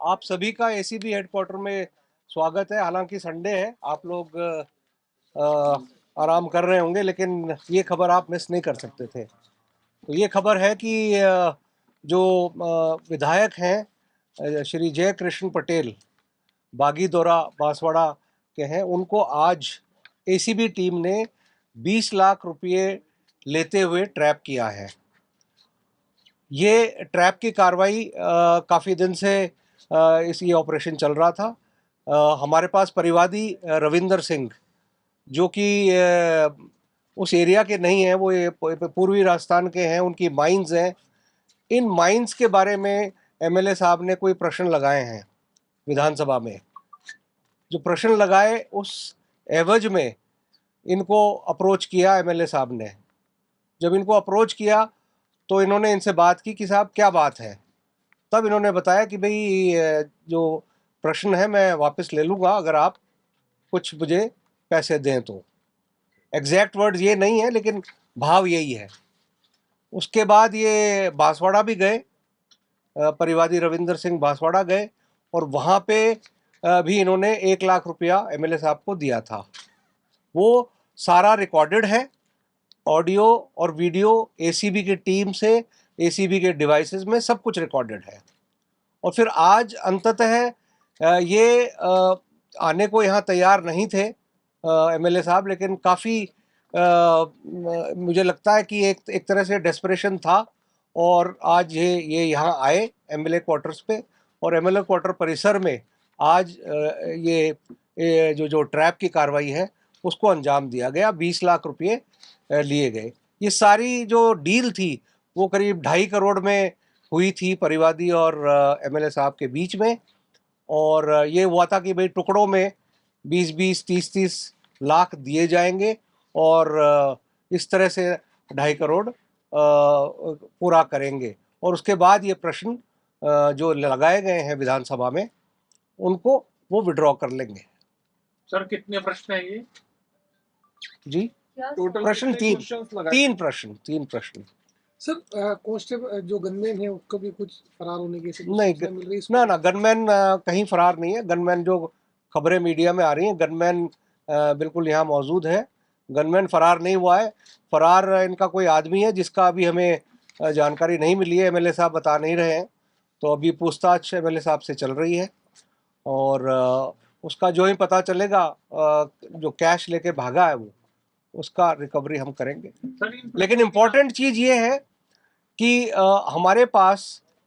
आप सभी का एसीबी हेडक्वार्टर में स्वागत है। हालांकि संडे है, आप लोग आराम कर रहे होंगे, लेकिन ये खबर आप मिस नहीं कर सकते थे। तो ये खबर है कि जो विधायक हैं श्री जय कृष्ण पटेल, बागीदोरा बांसवाड़ा के हैं, उनको आज एसीबी टीम ने 20 लाख रुपये लेते हुए ट्रैप किया है। ये ट्रैप की कार्रवाई काफ़ी दिन से इस ये ऑपरेशन चल रहा था। हमारे पास परिवादी रविंदर सिंह, जो कि उस एरिया के नहीं हैं, वो ये पूर्वी राजस्थान के हैं, उनकी माइंस हैं। इन माइंस के बारे में एमएलए साहब ने कोई प्रश्न लगाए हैं विधानसभा में। जो प्रश्न लगाए, उस एवज में इनको अप्रोच किया एमएलए साहब ने। जब इनको अप्रोच किया तो इन्होंने इनसे बात की कि साहब क्या बात है। तब इन्होंने बताया कि भाई जो प्रश्न है मैं वापस ले लूँगा अगर आप कुछ मुझे पैसे दें तो। एग्जैक्ट वर्ड्स ये नहीं है, लेकिन भाव यही है। उसके बाद ये बांसवाड़ा भी गए, परिवादी रविंदर सिंह बांसवाड़ा गए, और वहाँ पे भी इन्होंने 1 लाख रुपया एमएलए साहब को दिया था। वो सारा रिकॉर्डेड है, ऑडियो और वीडियो एसीबी की टीम से, एसीबी के डिवाइसेस में सब कुछ रिकॉर्डेड है। और फिर आज अंततः ये आने को यहाँ तैयार नहीं थे एमएलए साहब, लेकिन काफ़ी मुझे लगता है कि एक तरह से डेस्परेशन था, और आज ये यहाँ आए एमएलए क्वार्टर्स पे, और एमएलए क्वार्टर परिसर में आज ये जो ट्रैप की कार्रवाई है उसको अंजाम दिया गया। 20 लाख रुपये लिए गए। ये सारी जो डील थी वो करीब 2.5 करोड़ में हुई थी परिवादी और एमएलए साहब के बीच में। और ये हुआ था कि भाई टुकड़ों में 20-20, 30-30 लाख दिए जाएंगे, और इस तरह से 2.5 करोड़ पूरा करेंगे। और उसके बाद ये प्रश्न जो लगाए गए हैं विधानसभा में, उनको वो विड्रॉ कर लेंगे। सर कितने प्रश्न है ये? जी, टोटल प्रश्न तीन प्रश्न। सर कांस्टेबल जो गनमैन है उसको भी कुछ फरार होने की नहीं, मिल रही है? ना गनमैन कहीं फरार नहीं है। गनमैन जो खबरें मीडिया में आ रही हैं, गनमैन बिल्कुल यहाँ मौजूद है। गनमैन फरार नहीं हुआ है। फरार इनका कोई आदमी है जिसका अभी हमें जानकारी नहीं मिली है, एमएलए साहब बता नहीं रहे हैं। तो अभी पूछताछ एमएलए साहब से चल रही है, और उसका जो ही पता चलेगा, जो कैश लेके भागा है वो, उसका रिकवरी हम करेंगे। लेकिन इम्पोर्टेंट चीज़ ये है कि हमारे पास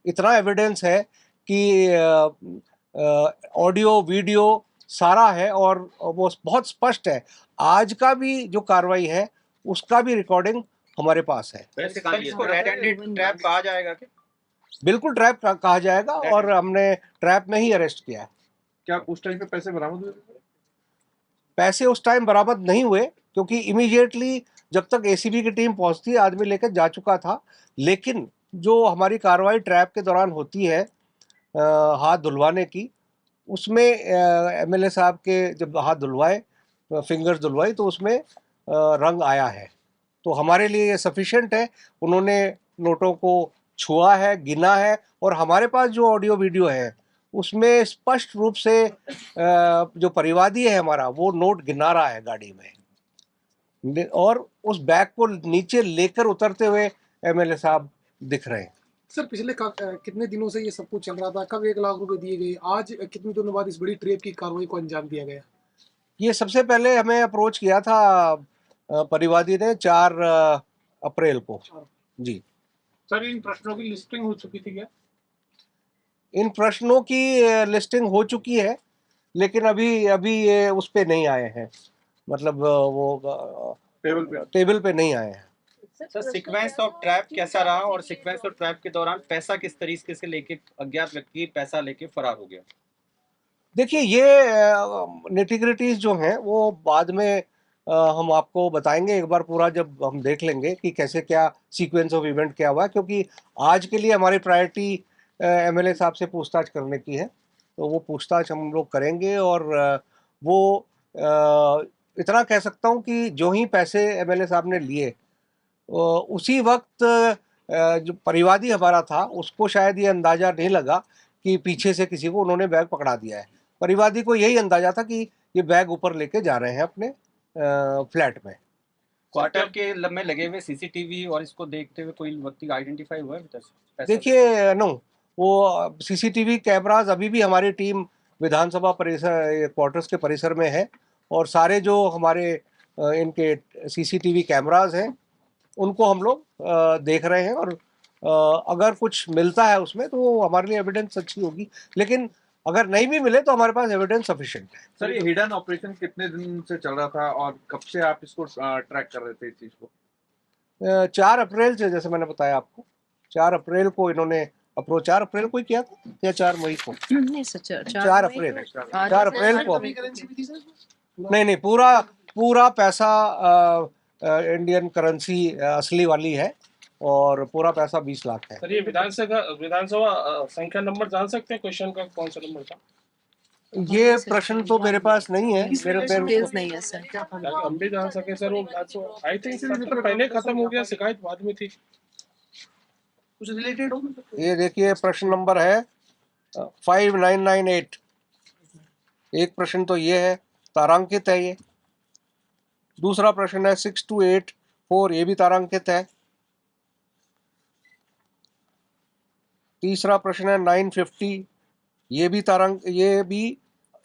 इतना एविडेंस है कि ऑडियो वीडियो सारा है, और वो बहुत स्पष्ट है। आज का भी जो कार्रवाई है उसका भी रिकॉर्डिंग हमारे पास है। इसको रेड हैंडेड ट्रैप कहा जाएगा क्या? बिल्कुल ट्रैप कहा जाएगा, और हमने ट्रैप में ही अरेस्ट किया है। क्या उस टाइम पे पैसे बरामद हुए? पैसे उस टाइम बरामद नहीं हुए, क्योंकि इमीडिएटली जब तक एसीबी की टीम पहुंचती, आदमी लेकर जा चुका था। लेकिन जो हमारी कार्रवाई ट्रैप के दौरान होती है हाथ धुलवाने की, उसमें एमएलए साहब के जब हाथ धुलवाए, फिंगर्स धुलवाई, तो उसमें रंग आया है। तो हमारे लिए ये सफिशिएंट है। उन्होंने नोटों को छुआ है, गिना है, और हमारे पास जो ऑडियो वीडियो है उसमें स्पष्ट रूप से जो परिवादी है हमारा, वो नोट गिना रहा है गाड़ी में, और उस बैग को नीचे लेकर उतरते हुए एमएलए साहब दिख रहे हैं। सर पिछले कितने दिनों से ये सब कुछ चल रहा था? कब 1 लाख रुपए दिए गए? आज कितने दिनों बाद इस बड़ी ट्रेप की कार्रवाई को अंजाम दिया गया? ये सबसे पहले हमें अप्रोच किया था परिवादी ने 4 अप्रैल को। जी सर इन प्रश्नों की लिस्टिंग हो चुकी थी क्या? इन प्रश्नों की लिस्टिंग हो चुकी है, लेकिन अभी ये उस पे नहीं आए हैं, मतलब वो टेबल पे नहीं आए हैं। सर सीक्वेंस ऑफ ट्रैप कैसा रहा, और सीक्वेंस ऑफ ट्रैप के दौरान पैसा किस तरीके से लेके अज्ञात व्यक्ति पैसा लेके फरार हो गया? देखिए, ये निटिग्रिटीज जो हैं वो बाद में हम आपको बताएंगे एक बार पूरा, जब हम देख लेंगे कि कैसे क्या सीक्वेंस ऑफ इवेंट क्या हुआ। क्योंकि आज के लिए हमारी प्रायोरिटी एमएलए साहब से पूछताछ करने की है, तो वो पूछताछ हम लोग करेंगे। और वो इतना कह सकता हूँ कि जो ही पैसे एमएलए साहब ने लिए, उसी वक्त जो परिवादी हमारा था उसको शायद ये अंदाज़ा नहीं लगा कि पीछे से किसी को उन्होंने बैग पकड़ा दिया है। परिवादी को यही अंदाजा था कि ये बैग ऊपर लेके जा रहे हैं अपने फ्लैट में। क्वार्टर के में लगे हुए सीसीटीवी और इसको देखते हुए कोई व्यक्ति आइडेंटिफाई हुआ है अभी तक? पैसा देखिए नो, वो सीसीटीवी कैमराज अभी भी हमारी टीम विधानसभा परिसर क्वार्टर्स के परिसर में है, और सारे जो हमारे इनके सीसीटीवी कैमराज हैं उनको हम लोग देख रहे हैं, और अगर कुछ मिलता है उसमें तो वो हमारे लिए एविडेंस अच्छी होगी, लेकिन अगर नहीं भी मिले तो हमारे पास एविडेंस सफिशिएंट है। सर, ये हिडन ऑपरेशन कितने दिन से चल रहा था और कब से आप इसको ट्रैक कर रहे थे इस चीज को? 4 अप्रैल से, जैसे मैंने बताया आपको, 4 अप्रैल को इन्होंने अप्रोच 4 अप्रैल को ही किया था या 4 मई को? नहीं सर, 4 अप्रैल, 4 अप्रैल को। करेंसी भी थी सर इसमें? नहीं, पूरा पैसा इंडियन करेंसी असली वाली है, और पूरा पैसा 20 लाख है। सर, ये विधानसभा संख्या नंबर जान सकते हैं? क्वेश्चन का कौन सा नंबर था? ये प्रश्न तो मेरे पास नहीं है, मेरे डिटेल्स नहीं है सर। ताकि हम भी जान सके सर। वो आई थिंक सर पहले खत्म हो गया, शिकायत बाद में थी। कुछ रिलेटेड हो? ये देखिए प्रश्न नंबर है 5998। एक प्रश्न तो ये है, तारांकित है ये। दूसरा प्रश्न है 6284, ये भी तारांकित है। तीसरा प्रश्न है 950,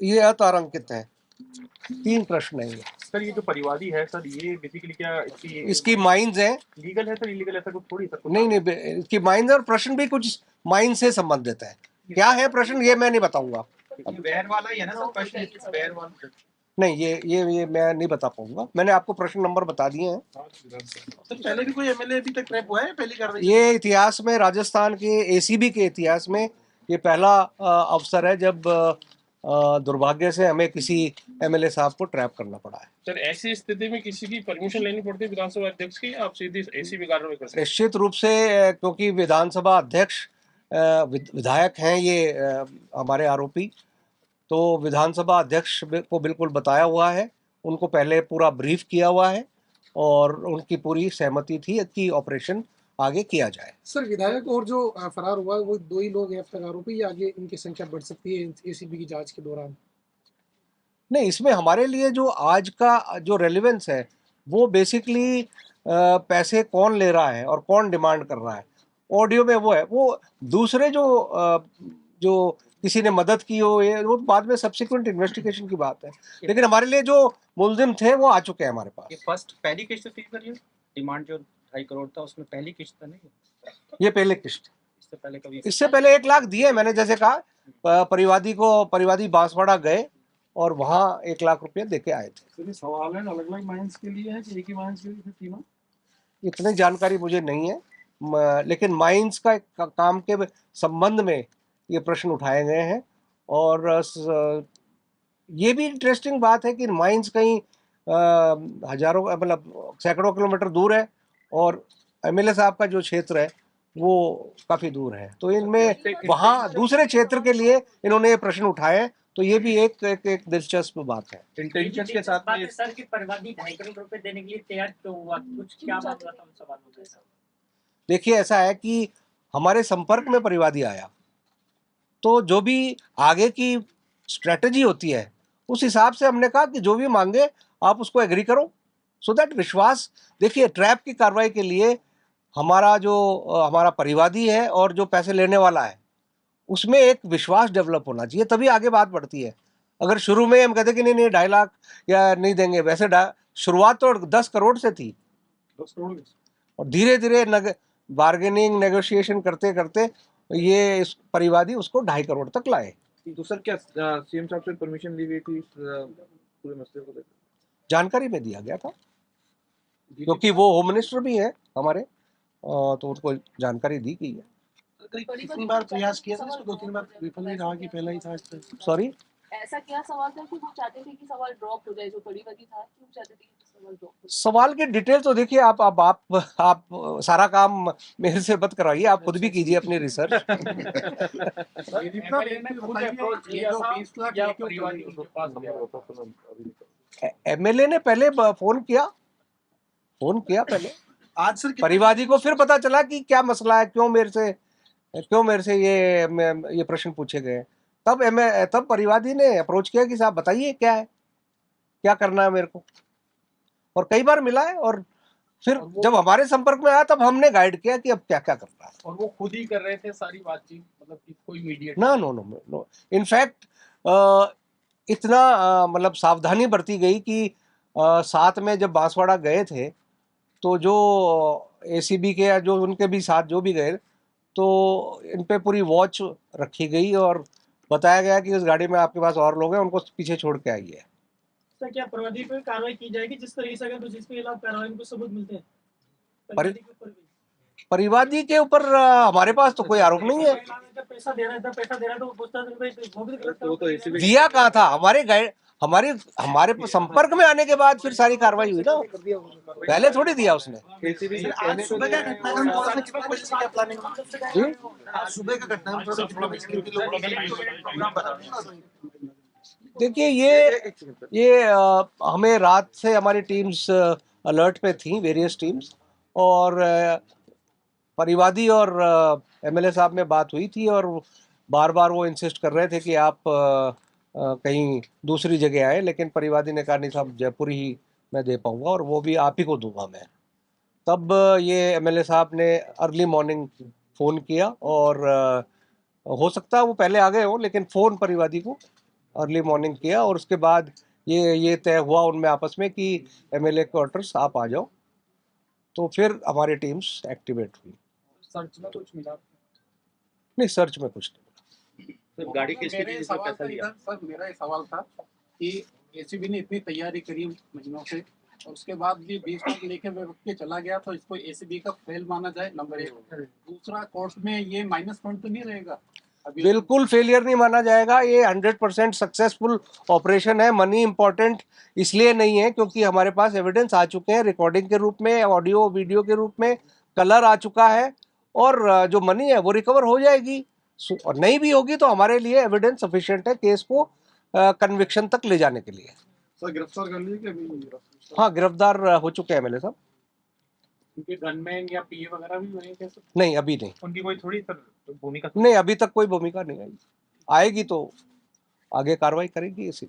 ये अतारांकित है। 3 प्रश्न है ये। सर, ये जो परिवादी है सर, ये बेसिकली क्या इसकी माइंस है? लीगल है सर, इलीगल ऐसा कुछ थोड़ी सर? नहीं, इसकी माइंस, और प्रश्न भी कुछ माइंस से संबंधित है। क्या है प्रश्न ये मैं नहीं बताऊंगा। वैर वाला ही है ना सर क्वेश्चन? वैर वाला नहीं, ये मैं नहीं बता पाऊंगा। मैंने आपको प्रश्न नंबर बता दिए हैं। सर पहले भी कोई एमएलए अभी तक ट्रैप हुआ है? पहली कार्रवाई? ये इतिहास में, राजस्थान के एसीबी के इतिहास में ये पहला अवसर है जब दुर्भाग्य से हमें किसी एमएलए साहब को ट्रैप करना पड़ा है। सर, ऐसी स्थिति में किसी की परमिशन लेनी पड़ती है विधानसभा अध्यक्ष की? आप सीधी एसीबी कार्रवाई कर सकते हैं? निश्चित रूप से, क्योंकि विधानसभा अध्यक्ष विधायक हैं ये हमारे आरोपी, तो विधानसभा अध्यक्ष को बिल्कुल बताया हुआ है, उनको पहले पूरा ब्रीफ किया हुआ है, और उनकी पूरी सहमति थी कि ऑपरेशन आगे किया जाए। सर विधायक और जो फरार हुआ है वो 2 ही लोग हैं अब तक आरोपी, या आगे इनकी संख्या बढ़ सकती है एसीबी की जांच के दौरान? नहीं, इसमें हमारे लिए जो आज का जो रेलेवेंस है वो बेसिकली पैसे कौन ले रहा है और कौन डिमांड कर रहा है। ऑडियो में वो है, वो दूसरे जो किसी ने मदद की हो, ये वो बाद में सब्सिक्वेंट इन्वेस्टिगेशन की बात है, लेकिन हमारे लिए जो मुलजिम थे वो आ चुके हैं हमारे ये पास। पहली किस्त थी सर? ये डिमांड जो 2.5 करोड़ था उसमें पहली किस्त था नहीं? ये पहले किस्त। इससे पहले 1 लाख दिए मैंने, जैसे कहा परिवादी बांसवाड़ा गए और वहाँ 1 लाख रुपए देके आए थे। सवाल है अलग अलग माइंस के लिए है कि एक ही माइंस के लिए तीनों? इतनी जानकारी मुझे नहीं है, लेकिन माइंस का काम के संबंध में ये प्रश्न उठाए गए हैं। और ये भी इंटरेस्टिंग बात है कि माइंस कहीं हजारों, मतलब सैकड़ों किलोमीटर दूर है, और एमएलए साहब का जो क्षेत्र है वो काफी दूर है, तो इनमें वहाँ दूसरे क्षेत्र के लिए इन्होंने ये प्रश्न उठाए, तो ये भी एक दिलचस्प बात है। इंटेंशन के साथ में सर की परिवादी 2.5 करोड़ रुपए देने के लिए तैयार क्यों हुआ? कुछ क्या मामला था? उन सवालों में देखिए, ऐसा है कि हमारे संपर्क में परिवादी आया, तो जो भी आगे की स्ट्रेटजी होती है उस हिसाब से हमने कहा कि जो भी मांगे आप उसको एग्री करो, सो दैट विश्वास। देखिए, ट्रैप की कार्रवाई के लिए हमारा परिवादी है और जो पैसे लेने वाला है उसमें एक विश्वास डेवलप होना चाहिए, तभी आगे बात बढ़ती है। अगर शुरू में हम कहते कि नहीं 2.5 लाख या नहीं देंगे, वैसे शुरुआत तो 10 करोड़ से थी, 10 करोड़, और धीरे धीरे बार्गेनिंग नेगोशिएशन करते करते ये परिवादी उसको 2.5 करोड़ तक लाए। तो सर क्या सीएम साहब से परमिशन ली गई थी इस पूरे मसले को लेकर? जानकारी में दिया गया था, क्योंकि वो होम मिनिस्टर भी है हमारे, तो उनको जानकारी दी गई है। कितनी बार प्रयास किया था इसको? 2-3 बार विफल भी रहा कि पहला ही था? सॉरी, ऐसा क्या सवाल था कि वो चाहते थे कि सवाल ड्रॉप हो जाए? जो परिवादी था क्यों चाहते थे कि सवाल ड्रॉप हो जाए? सवाल की डिटेल तो देखिए, आप सारा काम मेरे से मत कराइए, आप खुद भी कीजिए अपनी रिसर्च। एमएलए ने पहले फोन किया पहले आज सर परिवादी को, फिर पता चला कि क्या मसला है, क्यों मेरे से क्यों मेरे से ये प्रश्न पूछे गए? तब परिवादी ने अप्रोच किया कि साहब बताइए क्या है, क्या करना है मेरे को, और कई बार मिला है, और फिर जब हमारे संपर्क में आया तब हमने गाइड किया कि अब क्या क्या करना है। और वो खुद ही कर रहे थे सारी बातचीत, मतलब कि कोई मीडिएटर ना, नो नो नो, इनफैक्ट इतना मतलब सावधानी बरती गई कि साथ में जब बांसवाड़ा गए थे तो जो एसीबी के या जो उनके भी साथ जो भी गए, तो इन पे पूरी वॉच रखी गई और बताया गया कि उस गाड़ी में आपके पास और लोग हैं, उनको पीछे छोड़ के आइए। सर क्या परिवादी पे कार्रवाई की जाएगी जिस तरीके से अगर जिसके खिलाफ कार्रवाई को सबूत मिलते हैं परिवादी के ऊपर भी? परिवादी के ऊपर हमारे पास तो कोई आरोप नहीं है। जब पैसा दे रहा है तो वो पूछता है भाई वो भी गलत वो तो ACB दिया कहाँ था? हमारे संपर्क में आने के बाद फिर सारी कार्रवाई हुई ना, पहले थोड़ी दिया उसने। ACB के आज कहने सुबह क्या घटना है? थोड़ा सा कितना बजे से क्या प्लानिंग? आज सुबह का घटना है, थोड़ा सा कितना बजे कितने लोग? देखिए ये हमें रात से हमारी टीम्स अलर्ट पे थी, वेरियस टीम्स, और परिवादी और एमएलए साहब में बात हुई थी और बार बार वो इंसिस्ट कर रहे थे कि आप कहीं दूसरी जगह आए, लेकिन परिवादी ने कहा नहीं साहब जयपुर ही मैं दे पाऊंगा और वो भी आप ही को दूंगा मैं। तब ये एमएलए साहब ने अर्ली मॉर्निंग फ़ोन किया, और हो सकता है वो पहले आ गए हो, लेकिन फ़ोन परिवादी को अर्ली मॉर्निंग किया, और उसके बाद ये तय हुआ उनमें आपस में कि एमएलए क्वार्टर्स आप आ जाओ। तो फिर हमारी टीम्स एक्टिवेट हुई। सर्च में कुछ मिला? नहीं, सर्च में कुछ नहीं। तो गाड़ी किसकी थी मेरे जिसमें सवाल पैसा था लिया? इधर, सर मेरा ये सवाल था कि एसीबी ने इतनी तैयारी करी महीनों से और उसके बाद भी 20 लाख लेके व्यक्ति चला गया, तो इसको एसीबी का फेल माना जाए, नंबर 1। दूसरा, कोर्ट में ये माइनस पॉइंट तो नहीं रहेगा? अभी बिल्कुल फेलियर नहीं माना जाएगा, ये 100% सक्सेसफुल ऑपरेशन है। मनी इंपॉर्टेंट इसलिए नहीं है क्योंकि हमारे पास एविडेंस आ चुके हैं रिकॉर्डिंग के रूप में, ऑडियो वीडियो के रूप में, कलर आ चुका है, और जो मनी है वो रिकवर हो जाएगी। और नहीं भी होगी तो हमारे लिए एविडेंस सफिशिएंट है केस को कन्विक्शन तक ले जाने के लिए। सर गिरफ्तार कर लिए कि अभी? हाँ, गिरफ्तार हो चुके हैं एमएलए साहब। उनके गनमैन या पीए वगैरह भी हुए हैं कैसे? नहीं, अभी नहीं। उनकी कोई थोड़ी भूमिका नहीं, अभी तक कोई भूमिका नहीं आई, आएगी तो आगे कार्रवाई करेगी इसी